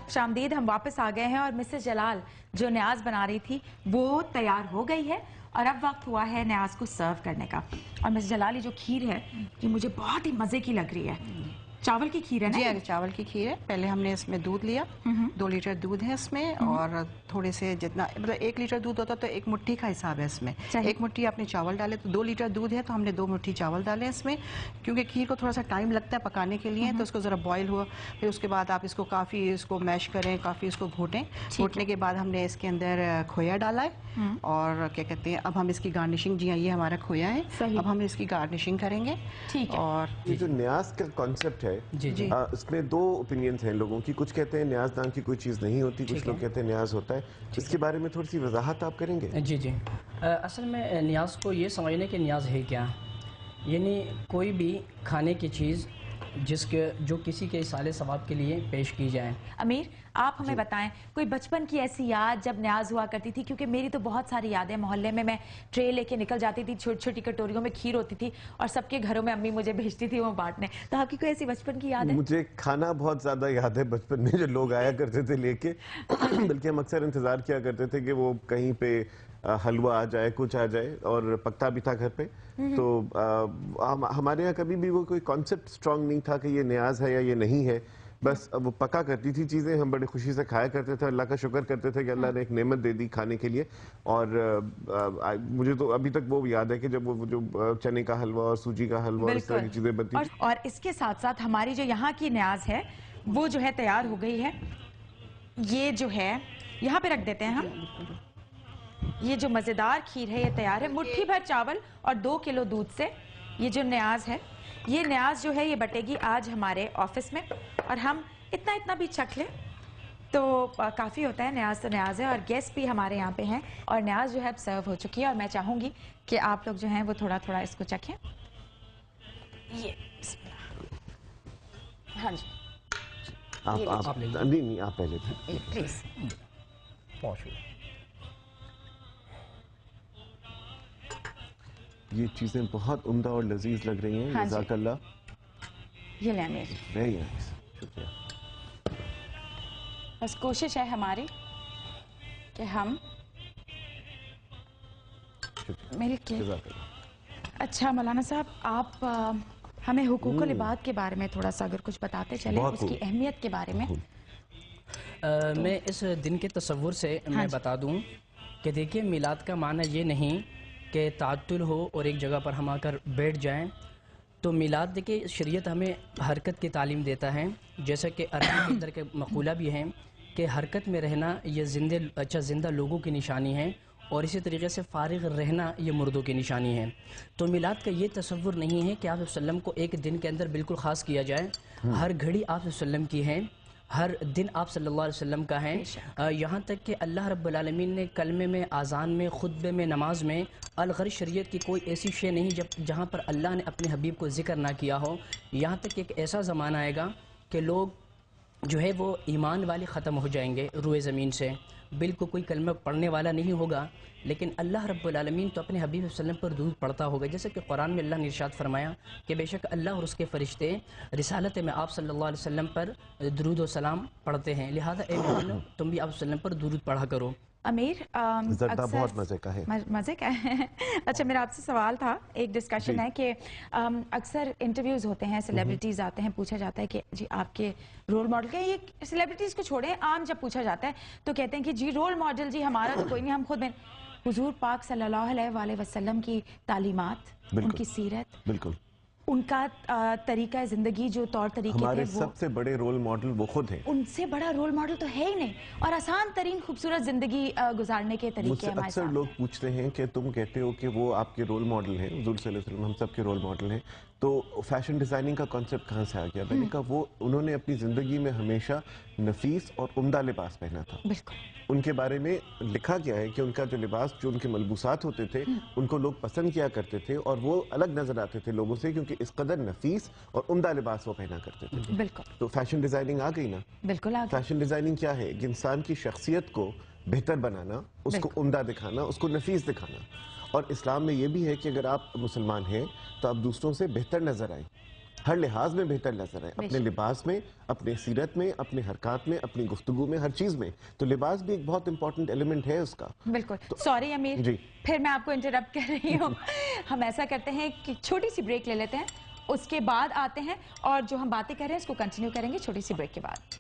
खुशामदीद, हम वापस आ गए हैं और मिसेस जलाल जो न्याज बना रही थी वो तैयार हो गई है और अब वक्त हुआ है न्याज को सर्व करने का। और मिसेस जलाल ये जो खीर है ये मुझे बहुत ही मजे की लग रही है। चावल की खीर है ना? जी चावल की खीर है। पहले हमने इसमें दूध लिया, 2 लीटर दूध है इसमें, और थोड़े से जितना मतलब 1 लीटर दूध होता तो 1 मुट्ठी का हिसाब है इसमें। 1 मुट्ठी आपने चावल डाले तो 2 लीटर दूध है तो हमने 2 मुट्ठी चावल डाले इसमें, क्योंकि खीर को थोड़ा सा टाइम लगता है पकाने के लिए। तो उसको ज़रा बॉयल हुआ, फिर उसके बाद आप इसको काफ़ी इसको मैश करें, काफ़ी इसको घोटें। घोटने के बाद हमने इसके अंदर खोया डाला है और क्या कहते हैं अब हम इसकी गार्निशिंग, जी हाँ ये हमारा खोया है, अब हम इसकी गार्निशिंग करेंगे। ठीक है। और ये जो न्याज का कॉन्सेप्ट है इसमें 2 ओपिनियंस हैं लोगों की। कुछ कहते हैं न्याज नाम की कोई चीज़ नहीं होती, कुछ लोग कहते हैं न्याज होता है। इसके बारे में थोड़ी सी वजाहत आप करेंगे? जी असल में न्याज को ये समझने कि न्याज है क्या, यानी कोई भी खाने की चीज़ जो किसी के इसाले सवाब के लिए पेश की जाए। अमीर आप हमें बताएं कोई बचपन की ऐसी याद जब न्याज हुआ करती थी, क्योंकि मेरी तो बहुत सारी यादें। मोहल्ले में मैं ट्रे लेके निकल जाती थी, छोटी छोटी कटोरियों में खीर होती थी और सबके घरों में अम्मी मुझे भेजती थी वो बांटने। तो आपकी कोई ऐसी बचपन की याद है? मुझे खाना बहुत ज्यादा याद है बचपन में, जो लोग आया करते थे लेके बल्कि हम अक्सर इंतजार किया करते थे कि वो कहीं पे हलवा आ जाए, कुछ आ जाए, और पकता भी था घर पे। तो हमारे यहाँ कभी भी वो कोई कॉन्सेप्ट स्ट्रांग नहीं था कि ये न्याज है या ये नहीं है। बस वो पका करती थी चीज़ें, हम बड़े खुशी से खाया करते थे, अल्लाह का शुक्र करते थे कि अल्लाह ने एक नेमत दे दी खाने के लिए। और मुझे तो अभी तक वो याद है कि जब वो जो चने का हलवा और सूजी का हलवा इस तरह की चीज़ें बनती थी। और इसके साथ साथ हमारी जो यहाँ की न्याज है वो जो है तैयार हो गई है। ये जो है यहाँ पे रख देते हैं हम। ये जो मज़ेदार खीर है ये तैयार है। मुट्ठी भर चावल और 2 किलो दूध से ये जो न्याज है, ये न्याज जो है ये बटेगी आज हमारे ऑफिस में। और हम इतना भी चख लें तो काफ़ी होता है। न्याज तो न्याज है और गेस्ट भी हमारे यहाँ पे हैं और न्याज जो है अब सर्व हो चुकी है। और मैं चाहूँगी कि आप लोग जो हैं वो थोड़ा थोड़ा इसको चखें। ये हाँ जी आप नहीं आप पहले प्लीज। ये चीज़ें बहुत उम्दा और लजीज लग रही हैं। जज़ाकल्लाह। ये ले आमिर, वेरी नाइस, शुक्रिया। बस कोशिश है हमारी कि हम मिलके। अच्छा मौलाना साहब, आप हमें हुकूकुल इबाद के बारे में थोड़ा सा अगर कुछ बताते चले, उसकी अहमियत के बारे में। मैं इस दिन के तसव्वुर से मैं बता दूं कि देखिए मिलाद का माना ये नहीं कि तातुल हो और एक जगह पर हम आकर बैठ जाएं। तो मिलाद देखिए शरीयत हमें हरकत की तालीम देता है, जैसा कि अरबी के अंदर के मक़ूला भी हैं कि हरकत में रहना ये ज़िंदा लोगों की निशानी है और इसी तरीके से फारिग रहना ये मुर्दों की निशानी है। तो मिलाद का ये तसव्वुर नहीं है कि आप वसल्लम को एक दिन के अंदर बिल्कुल ख़ास किया जाए। हर घड़ी आप वसल्लम की है, हर दिन आप सल्लल्लाहु अलैहि वसल्लम का है। यहाँ तक कि अल्लाह रब्बुल आलमीन ने कलमे में, आज़ान में, खुतबे में, नमाज में अलगर्ज शरीयत की कोई ऐसी शे नहीं जहाँ पर अल्लाह ने अपने हबीब को ज़िक्र ना किया हो। यहाँ तक कि एक ऐसा ज़माना आएगा कि लोग जो है वो ईमान वाले ख़त्म हो जाएंगे रुए ज़मीन से, बिल्कुल कोई कलमा पढ़ने वाला नहीं होगा, लेकिन अल्लाह रब्बुल आलमीन तो अपने हबीब वसल्लम पर दुरूद पढ़ता होगा। जैसे कि कुरान में अल्लाह ने इरशाद फरमाया कि बेशक अल्लाह और उसके फ़रिश्ते रिसालत में आप सल्लल्लाहु अलैहि वसल्लम पर दुरूद व सलाम पढ़ते हैं, लिहाजा ए मोमिनो तुम भी आप वसल्लम पर दुरूद पढ़ा करो। अमीर बहुत मज़े का है। मज़े का है। अच्छा मेरा आपसे सवाल था, एक डिस्कशन है कि अक्सर इंटरव्यूज़ होते हैं, सेलिब्रिटीज़ आते हैं, पूछा जाता है कि जी आपके रोल मॉडल क्या है। ये सेलिब्रिटीज़ को छोड़े, आम जब पूछा जाता है तो कहते हैं कि जी रोल मॉडल जी हमारा तो कोई नहीं, हम खुद में हुजूर पाक सल्लल्लाहु अलैहि वसल्लम की तालीमात, उनकी सीरत, बिल्कुल उनका तरीका ज़िंदगी, जो तौर तरीके हमारे थे, वो सबसे बड़े रोल मॉडल वो खुद हैं। उनसे बड़ा रोल मॉडल तो है ही नहीं। और आसान तरीन खूबसूरत ज़िंदगी गुजारने के तरीके हमारे अक्सर साथ। लोग पूछते हैं कि तुम कहते हो कि वो आपके रोल मॉडल हैं, हुजूर सल्लल्लाहु अलैहि वसल्लम हम सब के रोल मॉडल हैं, तो फैशन डिज़ाइनिंग का कॉन्सेप्ट कहाँ से आ गया? मैंने कहा वो उन्होंने अपनी ज़िंदगी में हमेशा नफीस और उम्दा लिबास पहना था। बिल्कुल उनके बारे में लिखा गया है कि उनका जो लिबास, जो उनके मलबूसात होते थे, उनको लोग पसंद किया करते थे और वो अलग नजर आते थे लोगों से, क्योंकि इस कदर नफीस और उम्दा लिबास वो पहना करते थे। बिल्कुल तो फैशन डिज़ाइनिंग आ गई ना। बिल्कुल आ गई। फैशन डिज़ाइनिंग क्या है? एक इंसान की शख्सियत को बेहतर बनाना, उसको उम्दा दिखाना, उसको नफीस दिखाना। और इस्लाम में ये भी है कि अगर आप मुसलमान हैं तो आप दूसरों से बेहतर नजर आए। ہر لحاظ میں بہتر نظر آئے، اپنے لباس میں، اپنے سیرت میں، اپنے حرکات میں، اپنی گفتگو میں، ہر چیز میں. تو لباس بھی ایک بہت امپورٹنٹ ایلیمنٹ ہے اس کا. بالکل. سوری امیر، جی پھر میں آپ کو انٹرپٹ کر رہی ہوں. ہم ایسا کرتے ہیں کہ چھوٹی سی بریک لے لیتے ہیں، اس کے بعد آتے ہیں اور جو ہم باتیں کر رہے ہیں اس کو کنٹینیو کریں گے چھوٹی سی بریک کے بعد.